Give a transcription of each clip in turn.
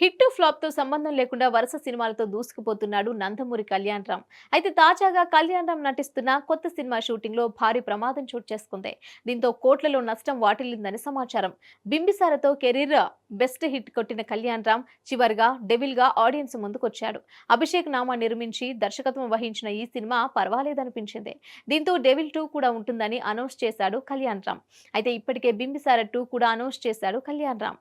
Hit flop తో సంబంధం లేకుండా వరుస సినిమాలతో దూసుకుపోతున్నాడు నందమూరి కళ్యాణ్ రామ్. అయితే తాజాగా కళ్యాణ్ రామ్ నటిస్తున్న కొత్త సినిమా షూటింగ్ లో భారీ ప్రమాదం చోటు చేసుకుంది. దీంతో కోట్లలో నష్టం వాటిల్లిందని సమాచారం. బింబిసారతో కెరీర్ బెస్ట్ హిట్ కొట్టిన కళ్యాణ్ రామ్ చివరిగా డెవిల్ గా ఆడియన్స్ ముందుకొచ్చాడు. అభిషేక్ నామా నిర్మించి దర్శకత్వం వహించిన ఈ సినిమా పర్వాలేదనిపించింది. దీంతో డెవిల్ 2 కూడా ఉంటుందని అనౌన్స్ చేశాడు కళ్యాణ్ రామ్. అయితే ఇప్పటికే బింబిసార 2 కూడా అనౌన్స్ చేశాడు కళ్యాణ్ రామ్.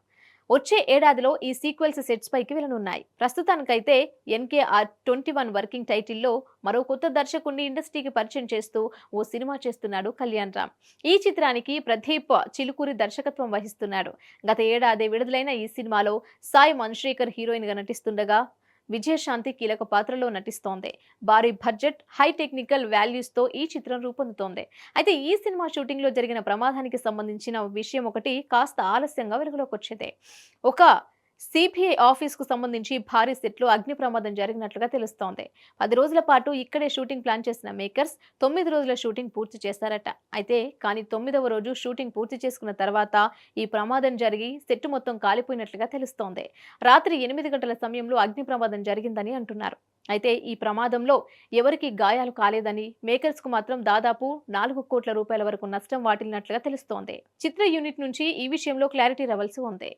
వచ్చే ఏడాదిలో ఈ సీక్వెల్స్ సెట్స్ పైకి వెళ్లనున్నాయి. ప్రస్తుతానికైతే ఎన్కేఆర్ 21 వర్కింగ్ టైటిల్లో మరో కొత్త దర్శకుడిని ఇండస్ట్రీకి పరిచయం చేస్తూ ఓ సినిమా చేస్తున్నాడు కళ్యాణ్ రామ్. ఈ చిత్రానికి ప్రదీప్ చిలుకూరి దర్శకత్వం వహిస్తున్నాడు. గత ఏడాది విడుదలైన ఈ సినిమాలో సాయి మన్శ్రీకర్ హీరోయిన్ గా నటిస్తుండగా విజయశాంతి కీలక పాత్రలో నటిస్తోంది. భారీ బడ్జెట్, హై టెక్నికల్ వాల్యూస్ తో ఈ చిత్రం రూపొందుతోంది. అయితే ఈ సినిమా షూటింగ్ లో జరిగిన ప్రమాదానికి సంబంధించిన విషయం ఒకటి కాస్త ఆలస్యంగా వెలుగులోకి వచ్చింది. ఒక సిబిఐ ఆఫీస్ కు సంబంధించి భారీ సెట్లో అగ్ని ప్రమాదం జరిగినట్లుగా తెలుస్తోంది. 10 రోజుల పాటు ఇక్కడే షూటింగ్ ప్లాన్ చేసిన మేకర్స్ 9 రోజుల షూటింగ్ పూర్తి చేశారట. కానీ 9వ రోజు షూటింగ్ పూర్తి చేసుకున్న తర్వాత ఈ ప్రమాదం జరిగి సెట్ మొత్తం కాలిపోయినట్లుగా తెలుస్తోంది. రాత్రి 8 గంటల సమయంలో అగ్ని ప్రమాదం జరిగిందని అంటున్నారు. అయితే ఈ ప్రమాదంలో ఎవరికీ గాయాలు కాలేదని, మేకర్స్ కు మాత్రం దాదాపు 4 కోట్ల రూపాయల వరకు నష్టం వాటిల్లినట్లుగా తెలుస్తోంది. చిత్ర యూనిట్ నుంచి ఈ విషయంలో క్లారిటీ రావాల్సి ఉంది.